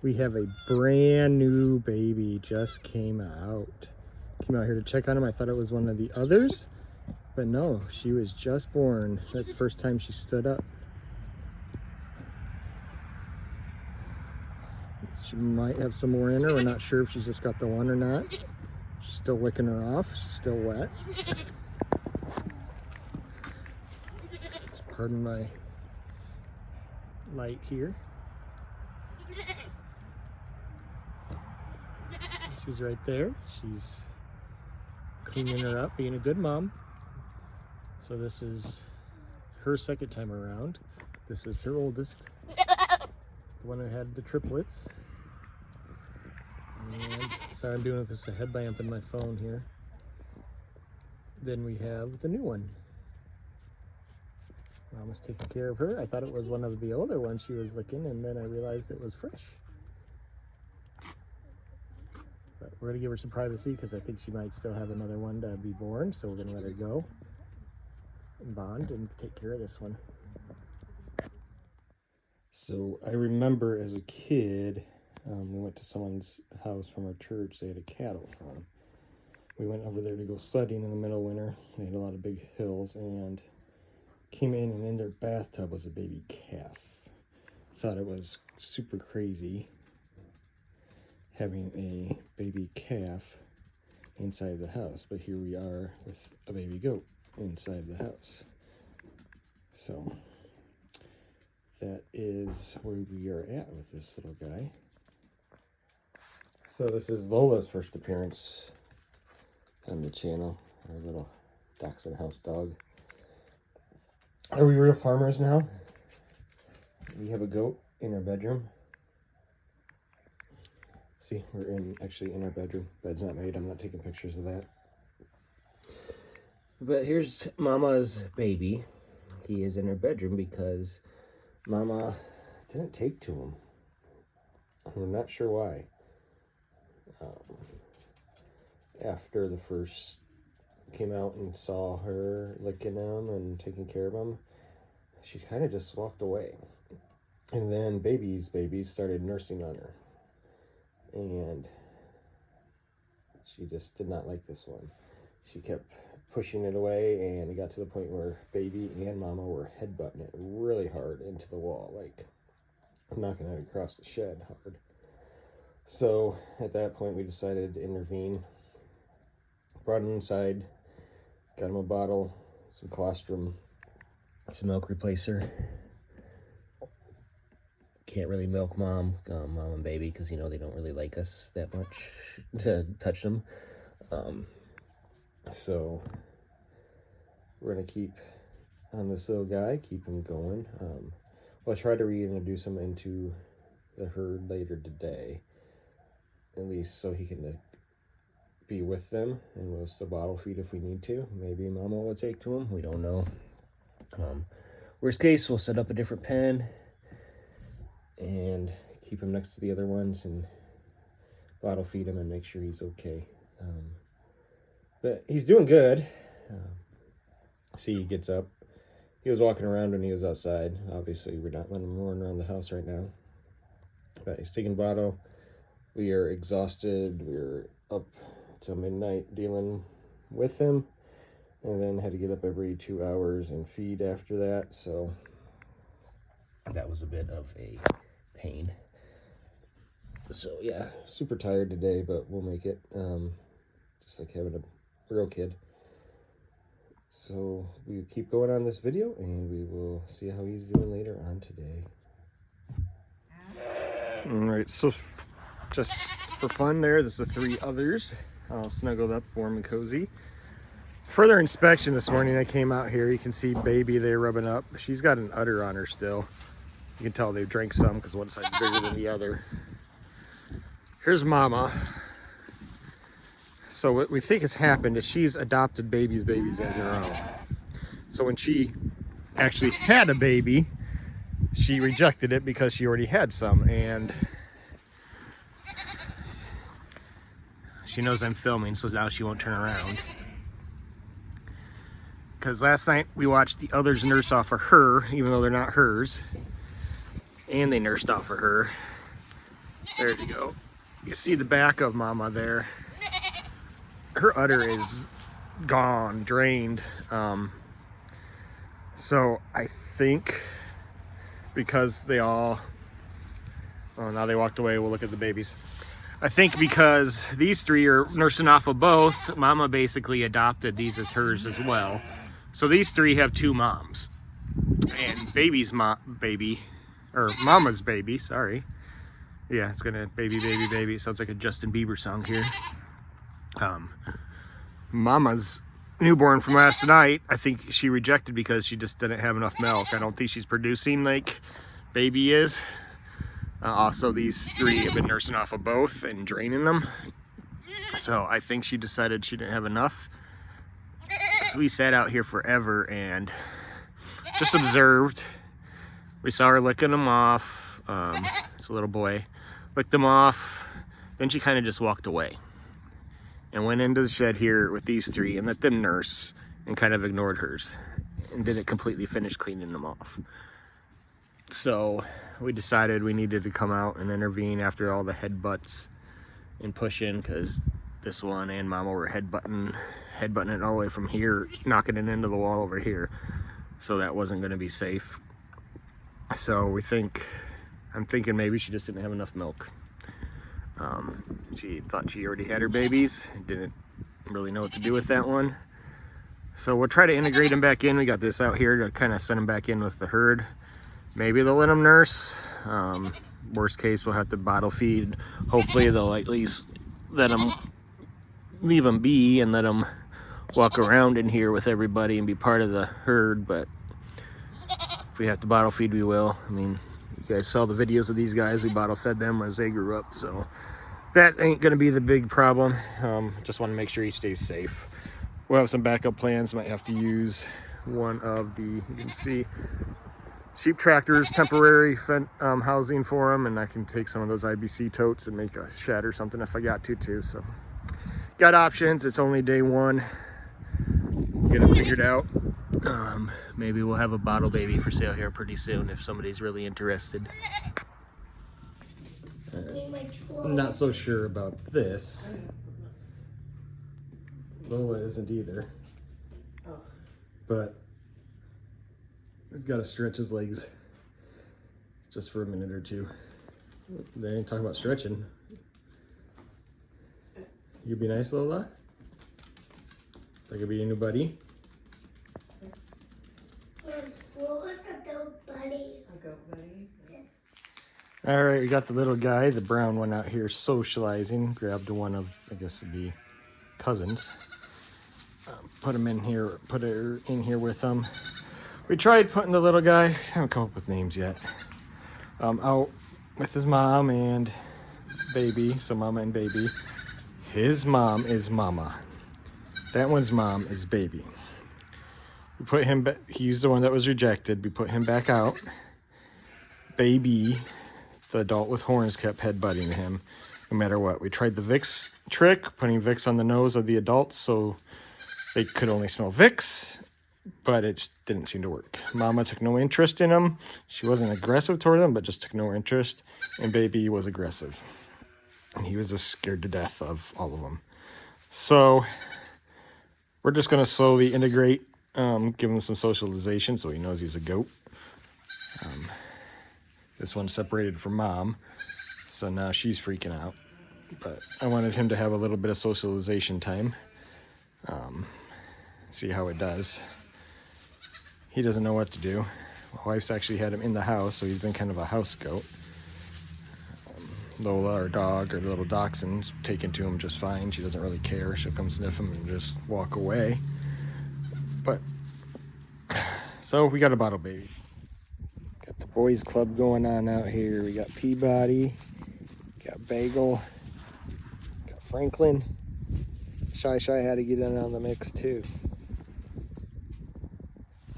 We have a brand new baby, just came out. Came out here to check on him. I thought it was one of the others, but no, she was just born. That's the first time she stood up. She might have some more in her. We're not sure if she's just got the one or not. She's still licking her off. She's still wet. Pardon my light here. She's right there. She's cleaning her up, being a good mom. So this is her second time around. This is her oldest, the one who had the triplets. And sorry, I'm doing this a headlamp in my phone here. Then we have the new one. Mom was taking care of her. I thought it was one of the older ones she was licking, and then I realized it was fresh. But we're gonna give her some privacy because I think she might still have another one to be born, so we're gonna let her go and bond and take care of this one. So I remember as a kid, we went to someone's house from our church. They had a cattle farm. We went over there to go sledding in the middle of winter. They had a lot of big hills, and came in, and in their bathtub was a baby calf. Thought it was super crazy having a baby calf inside the house, but here we are with a baby goat inside the house. So that is where we are at with this little guy. So this is Lola's first appearance on the channel, our little dachshund house dog. Are we real farmers now? We have a goat in our bedroom. See, we're actually in our bedroom. Bed's not made. I'm not taking pictures of that. But here's Mama's baby. He is in her bedroom because Mama didn't take to him. We're not sure why. After the first came out and saw her licking him and taking care of him, she kind of just walked away. And then babies started nursing on her. And she just did not like this one. She kept pushing it away, and it got to the point where baby and Mama were headbutting it really hard into the wall, like knocking it across the shed hard. So at that point we decided to intervene. Brought him inside, got him a bottle, some colostrum, some milk replacer. Can't really milk mom and baby, because, you know, they don't really like us that much to touch them. So we're going to keep on this little guy, keep him going. We'll try to reintroduce him into the herd later today, at least so he can be with them, and we'll still bottle feed if we need to. Maybe Mama will take to him, we don't know. Worst case, we'll set up a different pen and keep him next to the other ones and bottle feed him and make sure he's okay. But he's doing good. See, he gets up. He was walking around when he was outside. Obviously, we're not letting him run around the house right now. But he's taking bottle. We are exhausted. We're up till midnight dealing with him. And then had to get up every 2 hours and feed after that. So that was a bit of a pain. So yeah, super tired today, but we'll make it. Just like having a real kid. So we keep going on this video, and we will see how he's doing later on today. All right, so just for fun there, there's the 3 others all snuggled up, warm and cozy. Further inspection this morning, I came out here. You can see baby there rubbing up. She's got an udder on her still. You can tell they drank some because one side's bigger than the other. Here's Mama. So what we think has happened is she's adopted babies as her own. So when she actually had a baby, she rejected it because she already had some, and she knows I'm filming, so now she won't turn around. Because last night we watched the others nurse off of her, even though they're not hers, and they nursed off of her. There you go. You see the back of Mama there. Her udder is gone, drained. So I think because they all, oh, now they walked away. We'll look at the babies. I think because these three are nursing off of both, Mama basically adopted these as hers as well. So these three have two moms. And baby's Mama's baby, sorry. Yeah, it's gonna baby. It sounds like a Justin Bieber song here. Mama's newborn from last night, I think she rejected because she just didn't have enough milk. I don't think she's producing like baby is. Also, these three have been nursing off of both and draining them. So I think she decided she didn't have enough. So we sat out here forever and just observed. We saw her licking them off. It's a little boy. Licked them off. Then she kind of just walked away and went into the shed here with these three and let them nurse and kind of ignored hers and didn't completely finish cleaning them off. So we decided we needed to come out and intervene after all the headbutts and pushing, because this one and Mama were headbutting it all the way from here, knocking it into the wall over here. So that wasn't going to be safe. So I'm thinking maybe she just didn't have enough milk. She thought she already had her babies, didn't really know what to do with that one. So we'll try to integrate them back in. We got this out here to kind of send them back in with the herd. Maybe they'll let them nurse. Worst case, we'll have to bottle feed. Hopefully they'll at least leave them be and let them walk around in here with everybody and be part of the herd. But if we have to bottle feed, we will. I mean, you guys saw the videos of these guys. We bottle fed them as they grew up, so that ain't gonna be the big problem. Just want to make sure he stays safe. We'll have some backup plans. Might have to use one of the, you can see, sheep tractors, temporary housing for them, and I can take some of those IBC totes and make a shed or something if I got to too. So got options. It's only day one. Get it figured out. Maybe we'll have a bottle baby for sale here pretty soon if somebody's really interested. I'm not so sure about this. Lola isn't either. But he's got to stretch his legs just for a minute or two. They ain't talking about stretching. You be nice, Lola? So I could be your new buddy. What was a goat buddy? A goat buddy? Yeah. All right, we got the little guy, the brown one out here socializing. Grabbed one of, I guess it'd be cousins. Put him in here, put her in here with them. We tried putting the little guy, I haven't come up with names yet, out with his mom and baby, so Mama and baby. His mom is Mama. That one's mom is baby. We put him back, he's the one that was rejected. We put him back out. Baby, the adult with horns, kept headbutting him no matter what. We tried the Vicks trick, putting Vicks on the nose of the adults so they could only smell Vicks, but it just didn't seem to work. Mama took no interest in him. She wasn't aggressive toward him, but just took no interest. And baby was aggressive. And he was just scared to death of all of them. So we're just going to slowly integrate, give him some socialization so he knows he's a goat. This one's separated from Mom, so now she's freaking out. But I wanted him to have a little bit of socialization time. See how it does. He doesn't know what to do. My wife's actually had him in the house, so he's been kind of a house goat. Lola, our dog, our little dachshund's taken to him just fine. She doesn't really care. She'll come sniff him and just walk away. But, so we got a bottle baby. Got the boys club going on out here. We got Peabody, got Bagel, got Franklin. Shy had to get in on the mix too.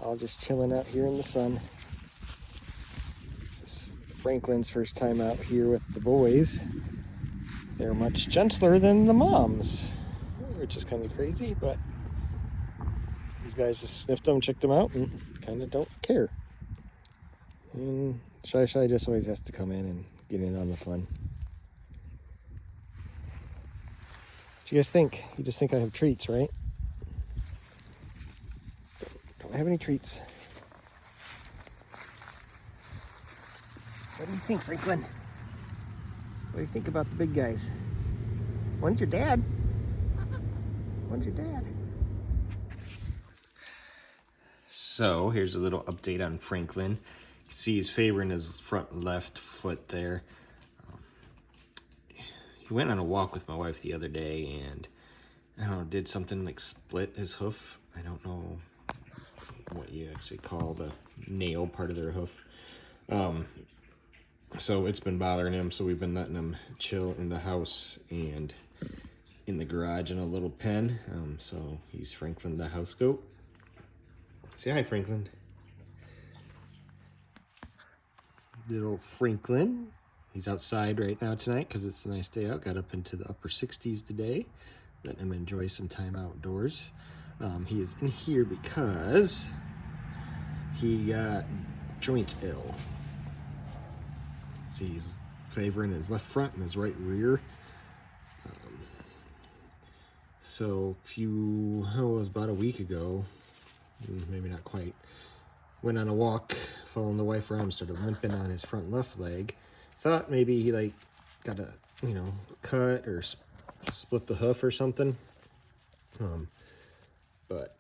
All just chilling out here in the sun. This is Franklin's first time out here with the boys. They're much gentler than the moms, which is kind of crazy, but these guys just sniffed them, checked them out, and kind of don't care. And Shy just always has to come in and get in on the fun. you guys think? You just think I have treats, right? Don't have any treats. What do you think, Franklin? What do you think about the big guys? When's your dad? When's your dad? So here's a little update on Franklin. You can see he's favoring his front left foot there. He went on a walk with my wife the other day and I don't know, did something like split his hoof. I don't know what you actually call the nail part of their hoof. So it's been bothering him, so we've been letting him chill in the house and in the garage in a little pen. So he's Franklin the house goat. Say hi, Franklin. Little Franklin. He's outside right now tonight because it's a nice day out. Got up into the upper 60s today. Let him enjoy some time outdoors. He is in here because he got joint ill. See, he's favoring his left front and his right rear. So it was about a week ago, maybe not quite, went on a walk, following the wife around, started limping on his front left leg. Thought maybe he like got a, cut or split the hoof or something. But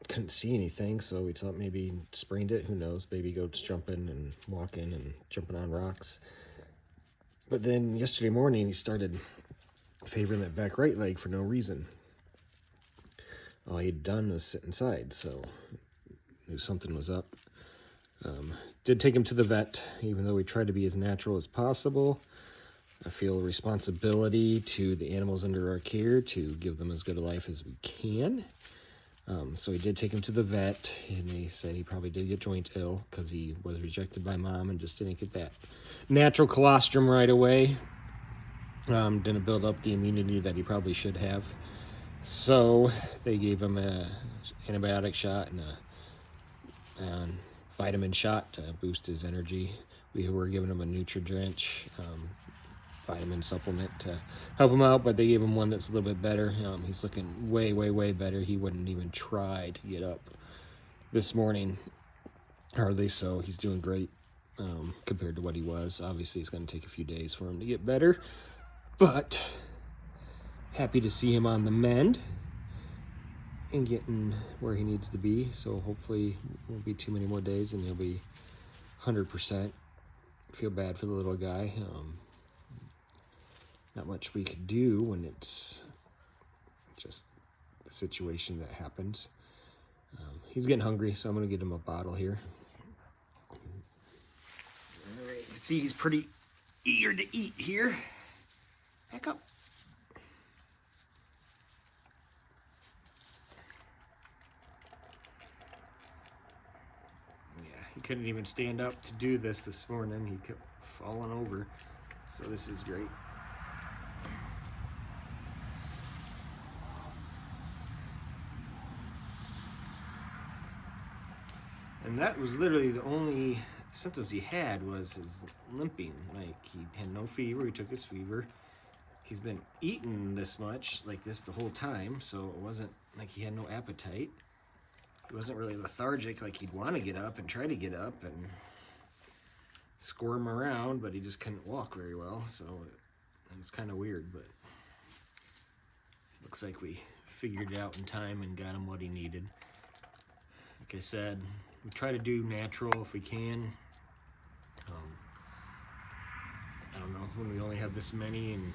couldn't see anything, so we thought maybe he sprained it. Who knows? Baby goats jumping and walking and jumping on rocks. But then yesterday morning he started favoring that back right leg for no reason. All he'd done was sit inside, so knew something was up. Did take him to the vet, even though we tried to be as natural as possible. I feel a responsibility to the animals under our care to give them as good a life as we can. So we did take him to the vet, and they said he probably did get joint ill because he was rejected by mom and just didn't get that natural colostrum right away. Didn't build up the immunity that he probably should have. So they gave him a antibiotic shot and a vitamin shot to boost his energy. We were giving him a Nutri-Drench vitamin supplement to help him out, but they gave him one that's a little bit better. He's looking way, way, way better. He wouldn't even try to get up this morning, hardly, so he's doing great compared to what he was. Obviously, it's going to take a few days for him to get better, but happy to see him on the mend and getting where he needs to be. So hopefully it won't be too many more days and he'll be 100%. Feel bad for the little guy. Not much we could do when it's just the situation that happens. He's getting hungry, so I'm going to get him a bottle here. All right, you can see he's pretty eager to eat here. Back up. Yeah, he couldn't even stand up to do this morning. He kept falling over, so this is great. And that was literally the only symptoms he had was his limping. Like, he had no fever. He took his fever. He's been eating this much, like this, the whole time, so it wasn't like he had no appetite. He wasn't really lethargic, like he'd want to get up and try to get up and squirm around, but he just couldn't walk very well, so it was kind of weird, but looks like we figured it out in time and got him what he needed. Like I said, we try to do natural if we can. I don't know, when we only have this many and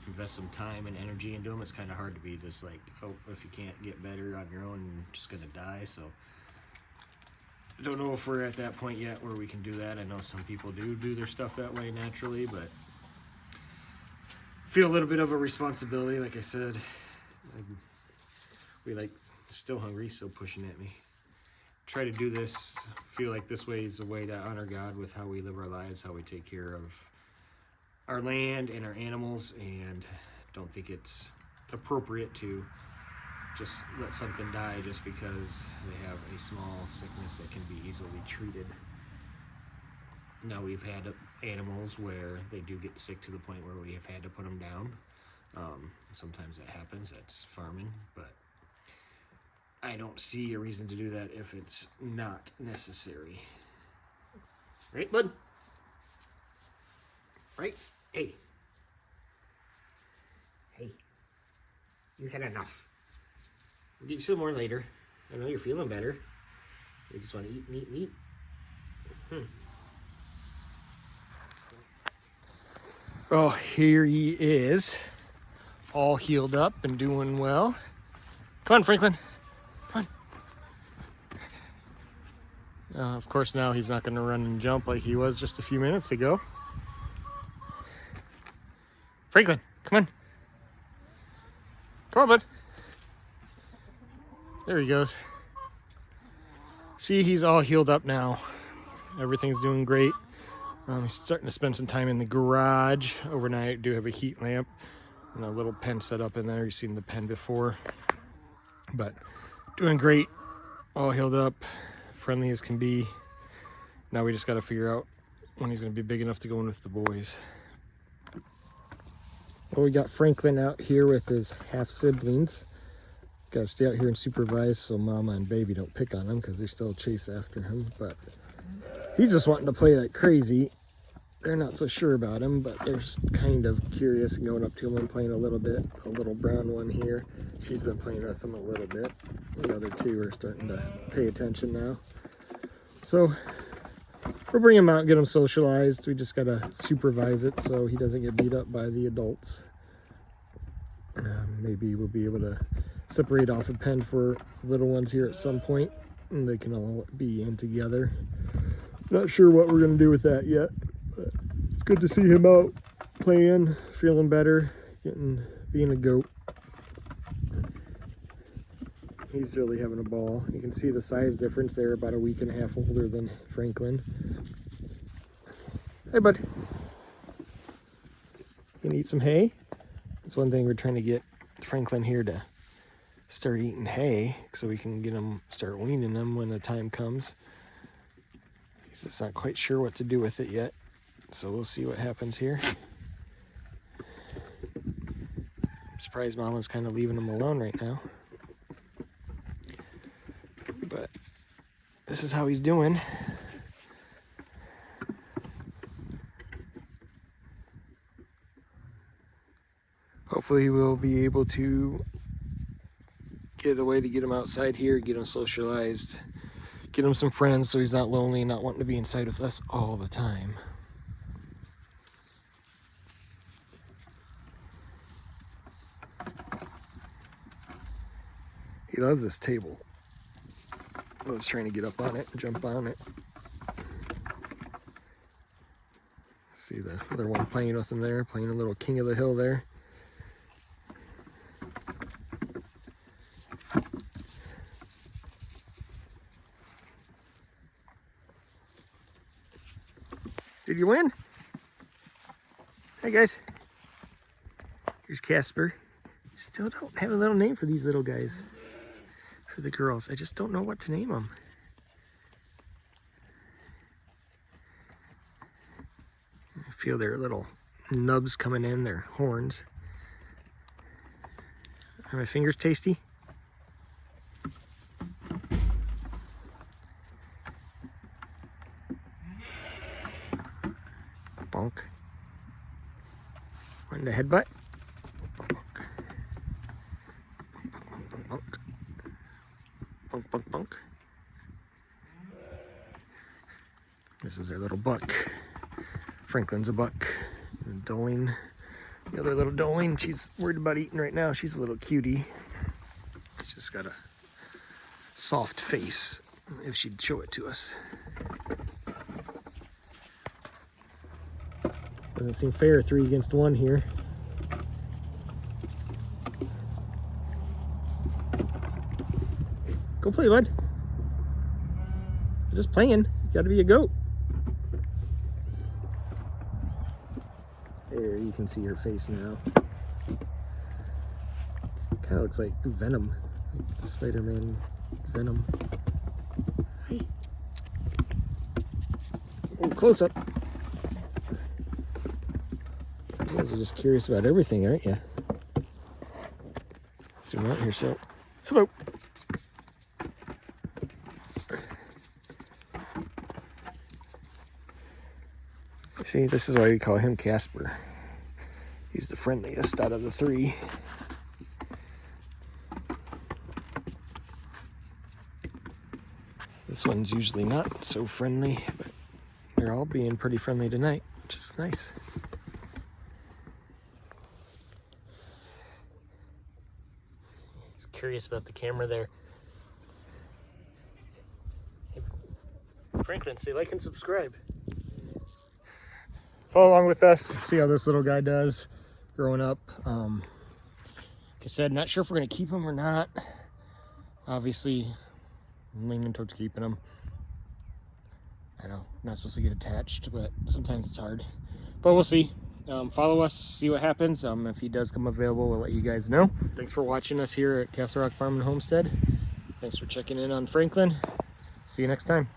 invest some time and energy into them, it's kind of hard to be just like, oh, if you can't get better on your own, you're just going to die. So I don't know if we're at that point yet where we can do that. I know some people do their stuff that way naturally, but feel a little bit of a responsibility. Like I said, we like still hungry, still pushing at me. Try to do this, feel like this way is a way to honor God with how we live our lives, how we take care of our land and our animals, and don't think it's appropriate to just let something die just because they have a small sickness that can be easily treated. Now, we've had animals where they do get sick to the point where we have had to put them down. Sometimes that happens. That's farming, but I don't see a reason to do that if it's not necessary. Right, bud? Right? Hey. Hey. You had enough. We'll get you some more later. I know you're feeling better. You just want to eat and eat and eat. Oh, here he is. All healed up and doing well. Come on, Franklin. Come on. Of course, now he's not going to run and jump like he was just a few minutes ago. Franklin, come on. Come on, bud. There he goes. See, he's all healed up now. Everything's doing great. He's starting to spend some time in the garage overnight. I do have a heat lamp and a little pen set up in there. You've seen the pen before. But doing great. All healed up. Friendly as can be. Now we just got to figure out when he's going to be big enough to go in with the boys. Well, we got Franklin out here with his half-siblings. Got to stay out here and supervise so Mama and Baby don't pick on him because they still chase after him. But he's just wanting to play like crazy. They're not so sure about him, but they're kind of curious and going up to him and playing a little bit. A little brown one here. She's been playing with him a little bit. The other two are starting to pay attention now. So we're bringing him out and get him socialized. We just got to supervise it so he doesn't get beat up by the adults. Maybe we'll be able to separate off a pen for little ones here at some point, and they can all be in together. Not sure what we're going to do with that yet, but it's good to see him out playing, feeling better, being a goat. He's really having a ball. You can see the size difference there, about a week and a half older than Franklin. Hey, bud. You gonna eat some hay? That's one thing we're trying to get Franklin here to start eating hay so we can get him, start weaning him when the time comes. He's just not quite sure what to do with it yet, so we'll see what happens here. I'm surprised Mama's kind of leaving him alone right now. But this is how he's doing. Hopefully we'll be able to get a way to get him outside here, get him socialized, get him some friends so he's not lonely and not wanting to be inside with us all the time. He loves this table. I was trying to get up on it and jump on it. See the other one playing with him there, playing a little king of the hill there. Did you win? Hey guys. Here's Casper. Still don't have a little name for these little guys. For the girls. I just don't know what to name them. I feel their little nubs coming in, their horns. Are my fingers tasty? Bonk. One to headbutt. Bonk. Bonk, bonk, bonk, bonk. Bonk, bonk, bonk. This is our little buck. Franklin's a buck. Doling. The other little Doling, she's worried about eating right now. She's a little cutie. She's just got a soft face, if she'd show it to us. Doesn't seem fair, 3 against 1 here. Go play, bud. You're just playing. You gotta be a goat. There, you can see her face now. Kind of looks like Venom. Like Spider-Man Venom. Hey. Oh, close up. You guys are just curious about everything, aren't you? Zoom out here, so hello. See, this is why we call him Casper. He's the friendliest out of the three. This one's usually not so friendly, but they're all being pretty friendly tonight, which is nice. He's curious about the camera there. Hey, Franklin, say like and subscribe. Follow along with us, see how this little guy does growing up. Like I said, not sure if we're going to keep him or not. Obviously, I'm leaning towards keeping him. I know, I'm not supposed to get attached, but sometimes it's hard. But we'll see. Follow us, see what happens. If he does come available, we'll let you guys know. Thanks for watching us here at Castle Rock Farm and Homestead. Thanks for checking in on Franklin. See you next time.